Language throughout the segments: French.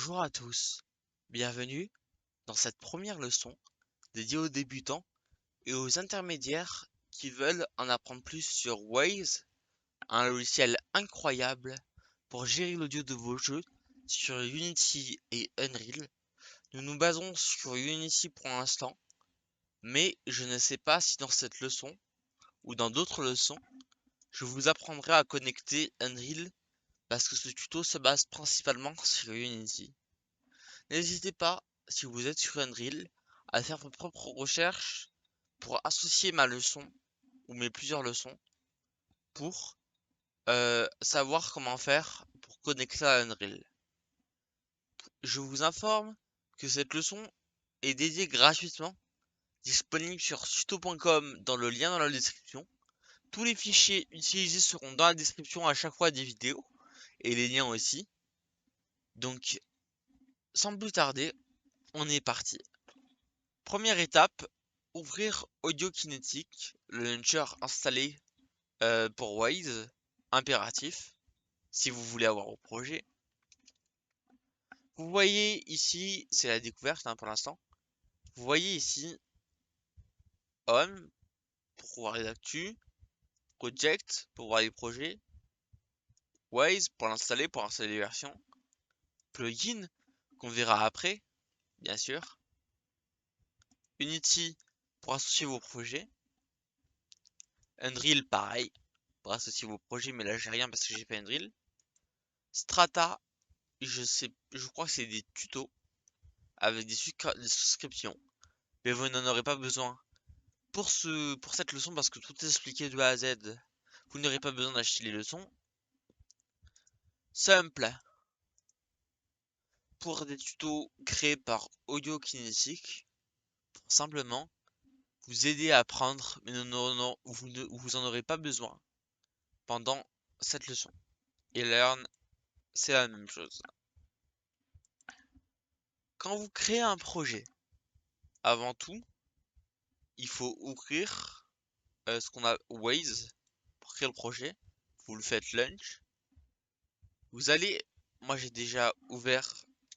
Bonjour à tous, bienvenue dans cette première leçon dédiée aux débutants et aux intermédiaires qui veulent en apprendre plus sur Waze, un logiciel incroyable pour gérer l'audio de vos jeux sur Unity et Unreal. Nous nous basons sur Unity pour l'instant, mais je ne sais pas si dans cette leçon ou dans d'autres leçons, je vous apprendrai à connecter Unreal parce que ce tuto se base principalement sur Unity. N'hésitez pas, si vous êtes sur Unreal, à faire vos propres recherches pour associer ma leçon ou mes plusieurs leçons pour savoir comment faire pour connecter à Unreal. Je vous informe que cette leçon est dédiée gratuitement, disponible sur tuto.com dans le lien dans la description. Tous les fichiers utilisés seront dans la description à chaque fois des vidéos et les liens aussi. Donc, sans plus tarder, on est parti. Première étape, ouvrir Audio Kinetic, le launcher installé pour Waze, impératif, si vous voulez avoir au projet. Vous voyez ici, c'est la découverte pour l'instant. Vous voyez ici Home pour voir les actus, Project pour voir les projets, Waze pour l'installer, pour installer les versions, Plugin qu'on verra après, bien sûr, Unity pour associer vos projets, Unreal pareil pour associer vos projets, mais là j'ai rien parce que j'ai pas Unreal, Strata, je crois que c'est des tutos avec des souscriptions, mais vous n'en aurez pas besoin pour cette leçon parce que tout est expliqué de A à Z. Vous n'aurez pas besoin d'acheter les leçons. Simple pour des tutos créés par Audio Kinetic pour simplement vous aider à apprendre, mais vous en aurez pas besoin pendant cette leçon. Et Learn, c'est la même chose. Quand vous créez un projet, avant tout, il faut ouvrir ce qu'on a Waze pour créer le projet. Vous le faites launch. Vous allez, moi j'ai déjà ouvert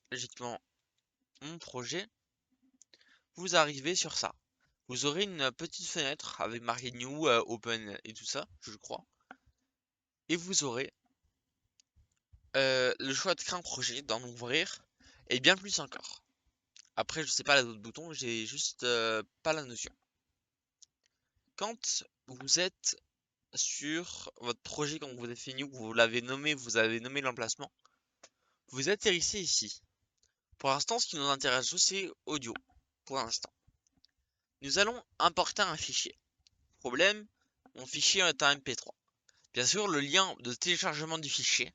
logiquement mon projet. Vous arrivez sur ça. Vous aurez une petite fenêtre avec marqué New, Open et tout ça, je crois. Et vous aurez le choix de créer un projet, d'en ouvrir, et bien plus encore. Après, je sais pas les autres boutons, j'ai juste pas la notion. Quand vous êtes sur votre projet, quand vous avez fini, vous l'avez nommé, vous avez nommé l'emplacement, vous atterrissez ici. Pour l'instant, ce qui nous intéresse, c'est audio. Pour l'instant. Nous allons importer un fichier. Problème, mon fichier est un MP3. Bien sûr, le lien de téléchargement du fichier,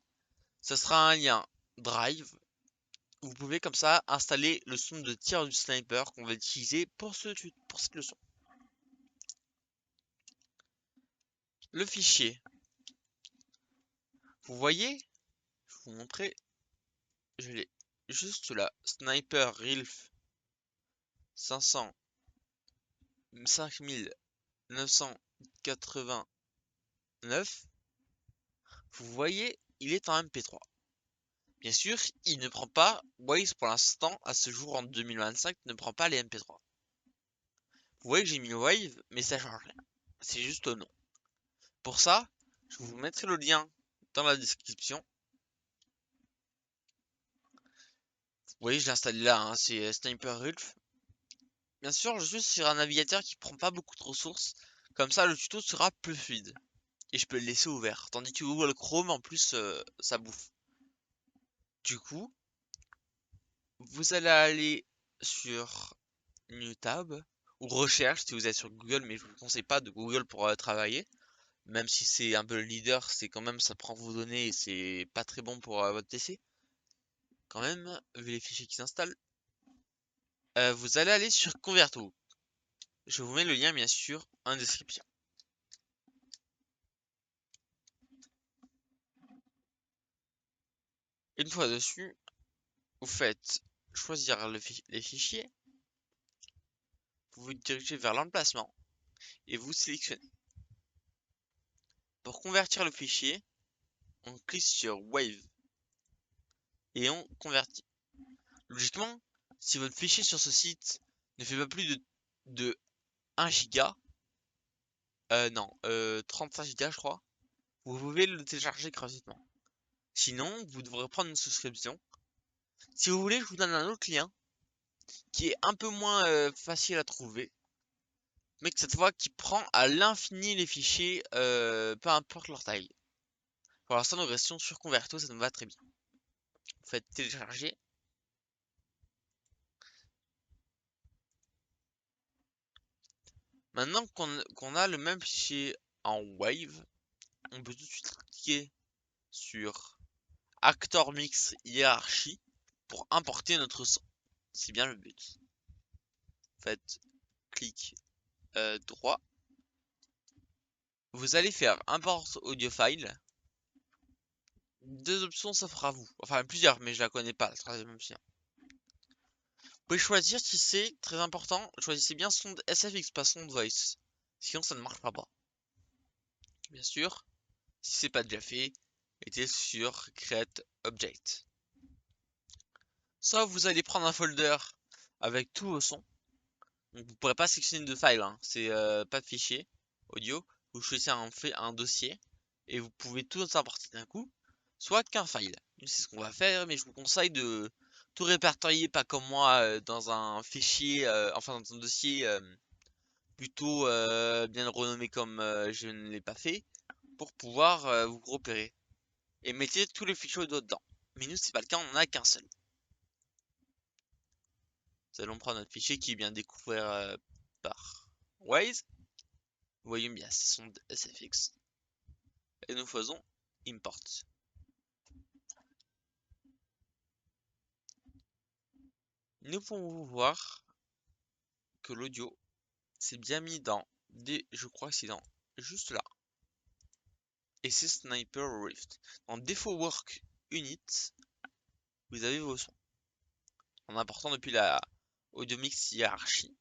ce sera un lien Drive. Vous pouvez comme ça installer le son de tir du sniper qu'on va utiliser pour cette leçon. Le fichier. Vous voyez, je vais vous montrer. Je l'ai juste là. Sniper Rilf 500 5989. Vous voyez, il est en MP3. Bien sûr, il ne prend pas, Waze pour l'instant, à ce jour en 2025, ne prend pas les MP3. Vous voyez que j'ai mis le Wave, mais ça change rien. C'est juste au nom. Pour ça, je vous mettrai le lien dans la description. Vous voyez, je l'ai installé là, hein, c'est Sniper Rulf. Bien sûr, je suis sur un navigateur qui prend pas beaucoup de ressources. Comme ça, le tuto sera plus fluide. Et je peux le laisser ouvert. Tandis que Google Chrome, en plus, ça bouffe. Du coup, vous allez aller sur New Tab ou recherche si vous êtes sur Google, mais je vous conseille pas de Google pour travailler. Même si c'est un peu le leader, c'est quand même ça prend vos données et c'est pas très bon pour votre PC. Quand même, vu les fichiers qui s'installent. Vous allez aller sur Converto. Je vous mets le lien bien sûr en description. Une fois dessus, vous faites choisir les fichiers. Vous vous dirigez vers l'emplacement et vous sélectionnez. Pour convertir le fichier, on clique sur Wave et on convertit. Logiquement, si votre fichier sur ce site ne fait pas plus de 1 giga, non, 35 gigas je crois, vous pouvez le télécharger gratuitement. Sinon, vous devrez prendre une souscription. Si vous voulez, je vous donne un autre lien qui est un peu moins facile à trouver, mais que cette fois qui prend à l'infini les fichiers, peu importe leur taille. Pour l'instant, nous restions sur Converto, ça nous va très bien. Vous faites télécharger. Maintenant qu'on a le même fichier en Wave, on peut tout de suite cliquer sur Actor Mix Hiérarchie pour importer notre son. C'est bien le but. Faites clic droit. Vous allez faire Import Audio File. Deux options s'offrent à vous. Enfin plusieurs, mais je la connais pas, la troisième option. Vous pouvez choisir si c'est très important. Choisissez bien son de SFX, pas son de voice. Sinon ça ne marchera pas. Bien sûr, si c'est pas déjà fait, mettez sur Create Object. Soit vous allez prendre un folder avec tous vos sons. Donc vous pourrez pas sélectionner de file, hein. C'est pas de fichier audio. Vous choisissez un dossier et vous pouvez tout importer d'un coup, soit qu'un file. C'est ce qu'on va faire, mais je vous conseille de tout répertorier, pas comme moi, dans un fichier, enfin dans un dossier plutôt bien renommé comme je ne l'ai pas fait, pour pouvoir vous repérer. Et mettez tous les fichiers audio dedans. Mais nous, c'est pas le cas, on en a qu'un seul. Nous allons prendre notre fichier qui est bien découvert par Waze. Vous voyez bien, c'est son SFX. Et nous faisons import. Nous pouvons voir que l'audio s'est bien mis dans je crois que c'est dans juste là. Et c'est Sniper Rift. En Default Work Unit, vous avez vos sons. En important depuis la Audio Mix Hiérarchie.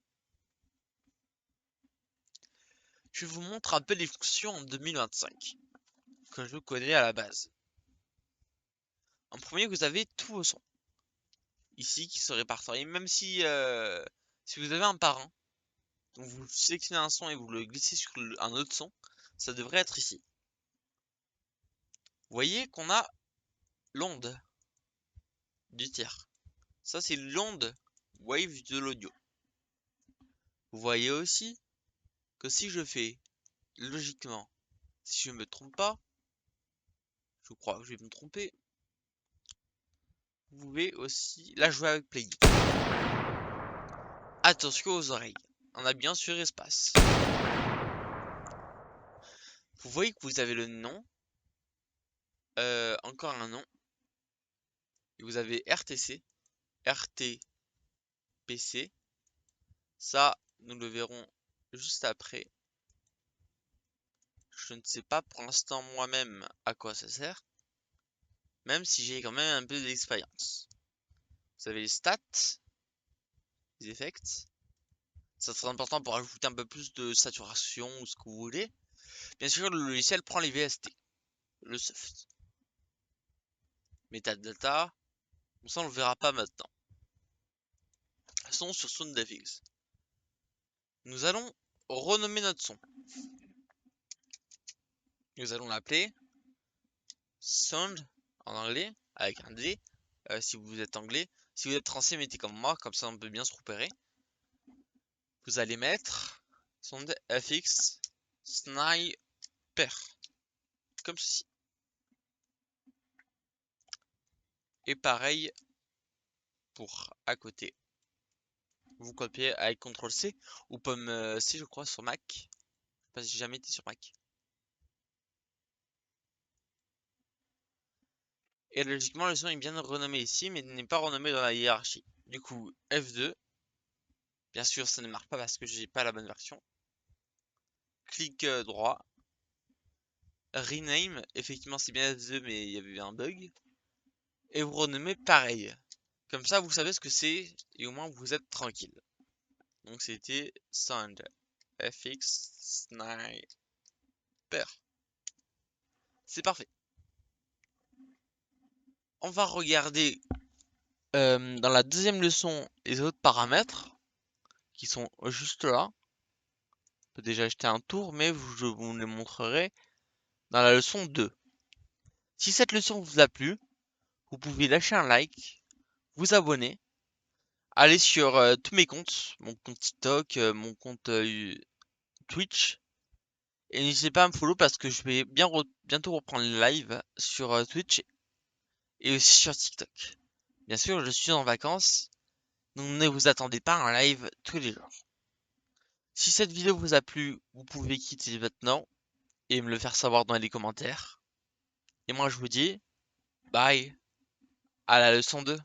Je vous montre un peu les fonctions en 2025 que je connais à la base. En premier, vous avez tous vos sons ici qui se répertorient, même si vous avez un parent, donc vous sélectionnez un son et vous le glissez sur un autre son, ça devrait être ici. Vous voyez qu'on a l'onde du tiers. Ça, c'est l'onde wave de l'audio. Vous voyez aussi que si je fais logiquement, si je me trompe pas, je crois que je vais me tromper, vous pouvez aussi la jouer avec play. Attention aux oreilles. On a bien sûr espace. Vous voyez que vous avez le nom, encore un nom, et vous avez RTC, RTPC. Ça, nous le verrons juste après. Je ne sais pas pour l'instant moi-même à quoi ça sert, même si j'ai quand même un peu d'expérience. Vous avez les stats, les effects. Ça serait important pour ajouter un peu plus de saturation ou ce que vous voulez. Bien sûr, le logiciel prend les VST, le soft. Metadata, ça on le verra pas maintenant. Son sur SoundFX. Nous allons renommer notre son. Nous allons l'appeler Sound en anglais avec un D. Si vous êtes anglais, si vous êtes français, mettez comme moi, comme ça on peut bien se repérer. Vous allez mettre Sound FX Sniper comme ceci. Et pareil pour à côté. Vous copiez avec CTRL-C ou pomme C je crois sur Mac. Je sais pas si j'ai jamais été sur Mac. Et logiquement le son est bien renommé ici mais n'est pas renommé dans la hiérarchie. Du coup F2. Bien sûr ça ne marche pas parce que j'ai pas la bonne version. Clic droit. Rename. Effectivement c'est bien F2 mais il y avait un bug. Et vous renommez pareil. Comme ça vous savez ce que c'est et au moins vous êtes tranquille. Donc c'était Sound FX Sniper. C'est parfait. On va regarder Dans la deuxième leçon, les autres paramètres qui sont juste là. On peut déjà jeter un tour, mais je vous les montrerai dans la leçon 2. Si cette leçon vous a plu, vous pouvez lâcher un like, vous abonner, aller sur tous mes comptes, mon compte TikTok, mon compte Twitch, et n'hésitez pas à me follow parce que je vais bientôt reprendre les lives sur Twitch et aussi sur TikTok. Bien sûr, je suis en vacances, donc ne vous attendez pas à un live tous les jours. Si cette vidéo vous a plu, vous pouvez quitter maintenant et me le faire savoir dans les commentaires. Et moi je vous dis bye à la leçon 2.